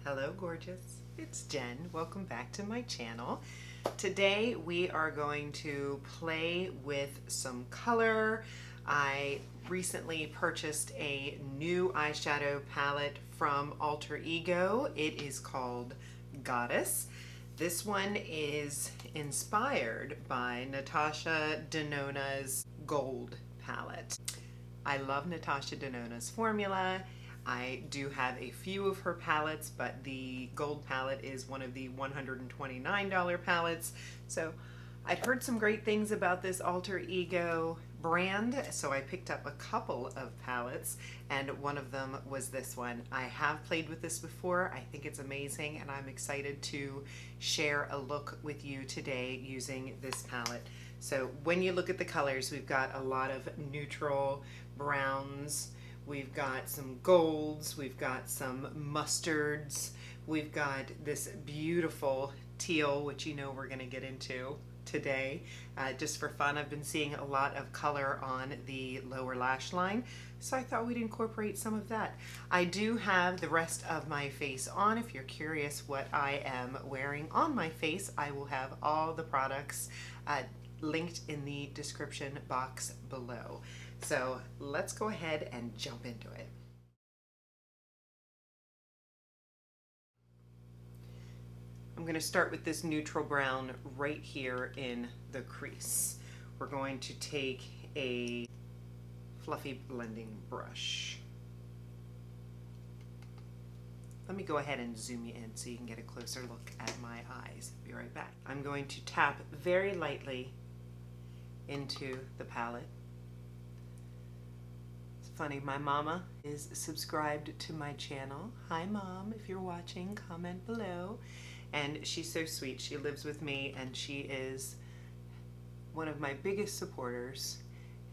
Hello gorgeous, it's Jen. Welcome back to my channel. Today we are going to play with some color. I recently purchased a new eyeshadow palette from Alter Ego. It is called Goddess. This one is inspired by Natasha Denona's Gold palette. I love Natasha Denona's formula. I do have a few of her palettes, but the gold palette is one of the $129 palettes. So I'd heard some great things about this Alter Ego brand, so I picked up a couple of palettes, and one of them was this one. I have played with this before. I think it's amazing, and I'm excited to share a look with you today using this palette. So when you look at the colors, we've got a lot of neutral browns. We've got some golds, we've got some mustards, we've got this beautiful teal, which you know we're going to get into today. Just for fun, I've been seeing a lot of color on the lower lash line, so I thought we'd incorporate some of that. I do have the rest of my face on. If you're curious what I am wearing on my face, I will have all the products linked in the description box below. So let's go ahead and jump into it. I'm going to start with this neutral brown right here in the crease. We're going to take a fluffy blending brush. Let me go ahead and zoom you in so you can get a closer look at my eyes. Be right back. I'm going to tap very lightly into the palette. Funny, my mama is subscribed to my channel. Hi Mom, if you're watching, comment below. And she's so sweet. She lives with me and she is one of my biggest supporters.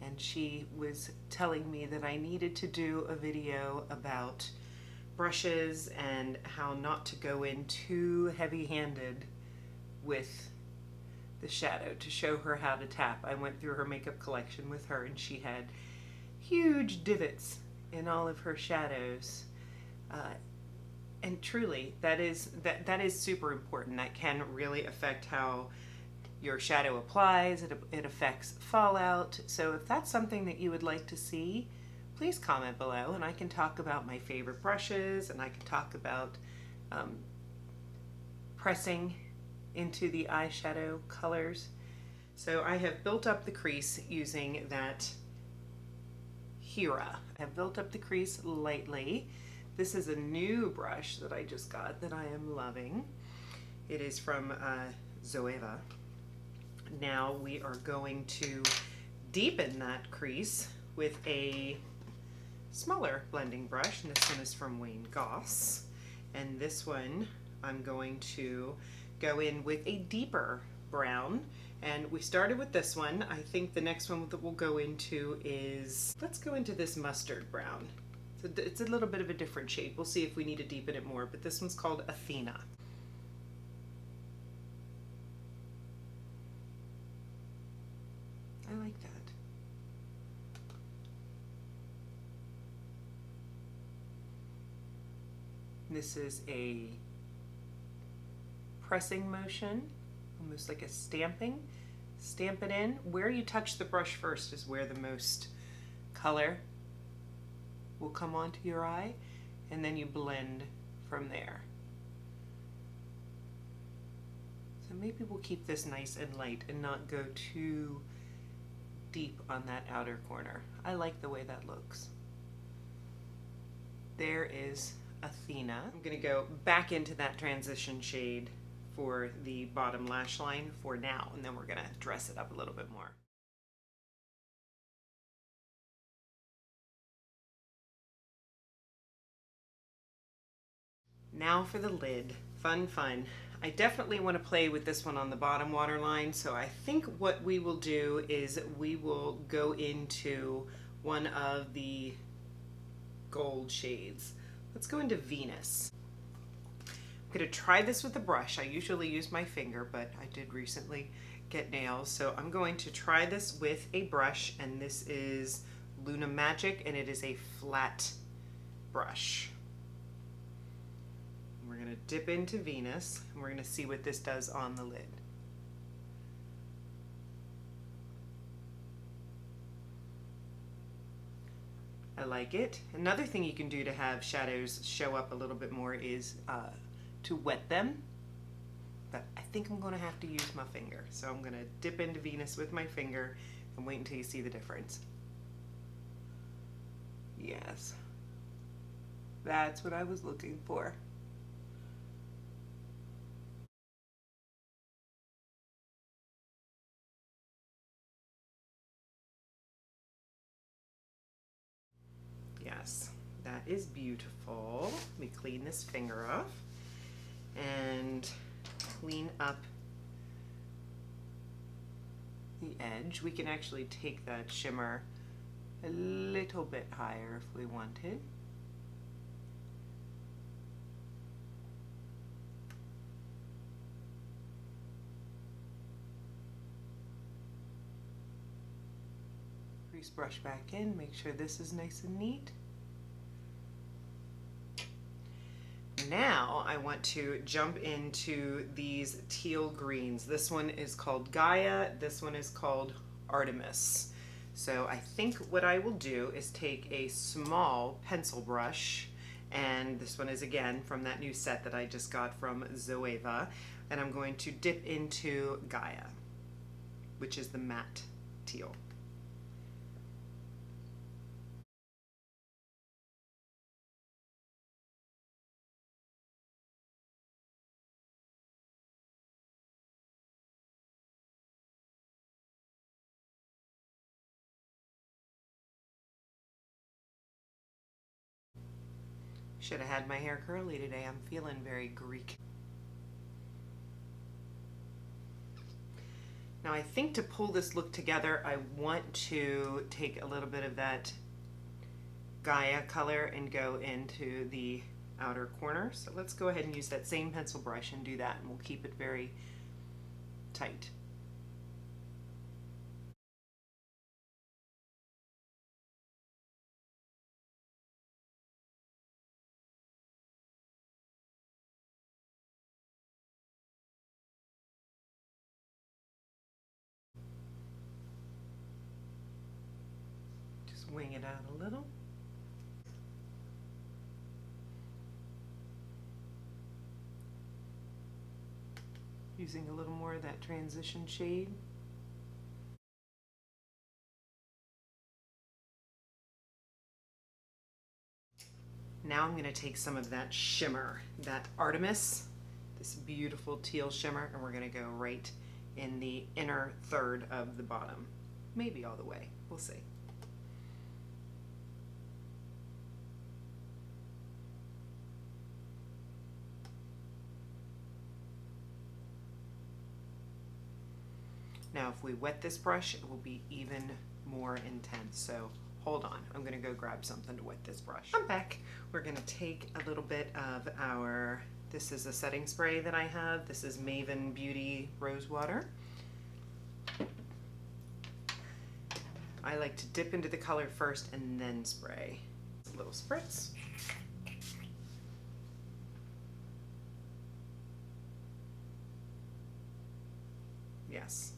And she was telling me that I needed to do a video about brushes and how not to go in too heavy-handed with the shadow, to show her how to tap. I went through her makeup collection with her and she had huge divots in all of her shadows, and truly that is super important. That can really affect how your shadow applies. It affects fallout. So if that's something that you would like to see, please comment below and I can talk about my favorite brushes, and I can talk about pressing into the eyeshadow colors. So I have built up the crease using that Huda. I've built up the crease lightly. This is a new brush that I just got that I am loving. It is from Zoeva. Now we are going to deepen that crease with a smaller blending brush, and this one is from Wayne Goss. And this one I'm going to go in with a deeper brown. And we started with this one. I think the next one that we'll go into is, let's go into this mustard brown. So it's a little bit of a different shade. We'll see if we need to deepen it more, but this one's called Athena. I like that. This is a pressing motion, almost like a stamping. Stamp it in. Where you touch the brush first is where the most color will come onto your eye, and then you blend from there. So maybe we'll keep this nice and light and not go too deep on that outer corner. I like the way that looks. There is Athena. I'm going to go back into that transition shade for the bottom lash line for now, and then we're gonna dress it up a little bit more. Now for the lid. Fun. I definitely want to play with this one on the bottom waterline, so I think what we will do is we will go into one of the gold shades. Let's go into Venus. I'm going to try this with a brush. I usually use my finger, but I did recently get nails, so I'm going to try this with a brush, and this is Luna Magic, and it is a flat brush. We're going to dip into Venus, and we're going to see what this does on the lid. I like it. Another thing you can do to have shadows show up a little bit more is to wet them. But I think I'm going to have to use my finger. So I'm going to dip into Venus with my finger and wait until you see the difference. Yes. That's what I was looking for. Yes, that is beautiful. Let me clean this finger off and clean up the edge. We can actually take that shimmer a little bit higher if we wanted. Crease brush back in, make sure this is nice and neat. Now I want to jump into these teal greens. This one is called Gaia, this one is called Artemis. So I think what I will do is take a small pencil brush, and this one is again from that new set that I just got from Zoeva, and I'm going to dip into Gaia, which is the matte teal. Should have had my hair curly today. I'm feeling very Greek. Now I think to pull this look together, I want to take a little bit of that Gaia color and go into the outer corner. So let's go ahead and use that same pencil brush and do that, and we'll keep it very tight. Just wing it out a little. Using a little more of that transition shade. Now I'm going to take some of that shimmer, that Artemis, this beautiful teal shimmer, and we're going to go right in the inner third of the bottom. Maybe all the way. We'll see. Now if we wet this brush, it will be even more intense. So hold on, I'm gonna go grab something to wet this brush. I'm back. We're gonna take a little bit of our, this is a setting spray that I have. This is Maven Beauty Rose Water. I like to dip into the color first and then spray. A little spritz. Yes.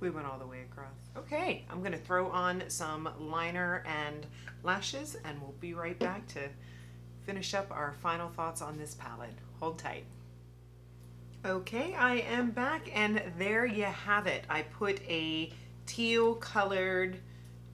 We went all the way across. Okay, I'm gonna throw on some liner and lashes, and we'll be right back to finish up our final thoughts on this palette. Hold tight. Okay, I am back, and there you have it. I put a teal colored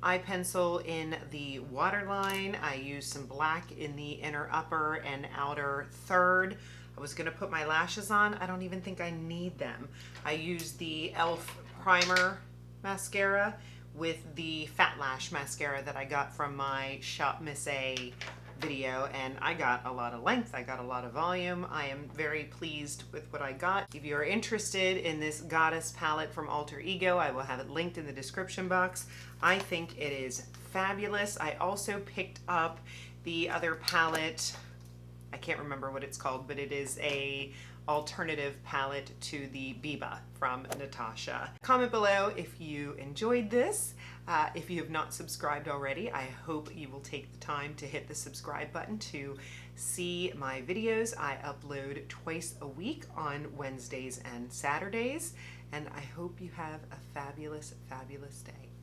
eye pencil in the waterline. I used some black in the inner upper and outer third. I was gonna put my lashes on. I don't even think I need them. I used the e.l.f. Primer mascara with the Fat Lash mascara that I got from my ShopMissA video, and I got a lot of length, I got a lot of volume. I am very pleased with what I got. If you're interested in this Goddess palette from Alter Ego, I will have it linked in the description box. I think it is fabulous. I also picked up the other palette, I can't remember what it's called, but it is a alternative palette to the Biba from Natasha. Comment below if you enjoyed this. If you have not subscribed already, I hope you will take the time to hit the subscribe button to see my videos. I upload twice a week on Wednesdays and Saturdays, and I hope you have a fabulous, fabulous day.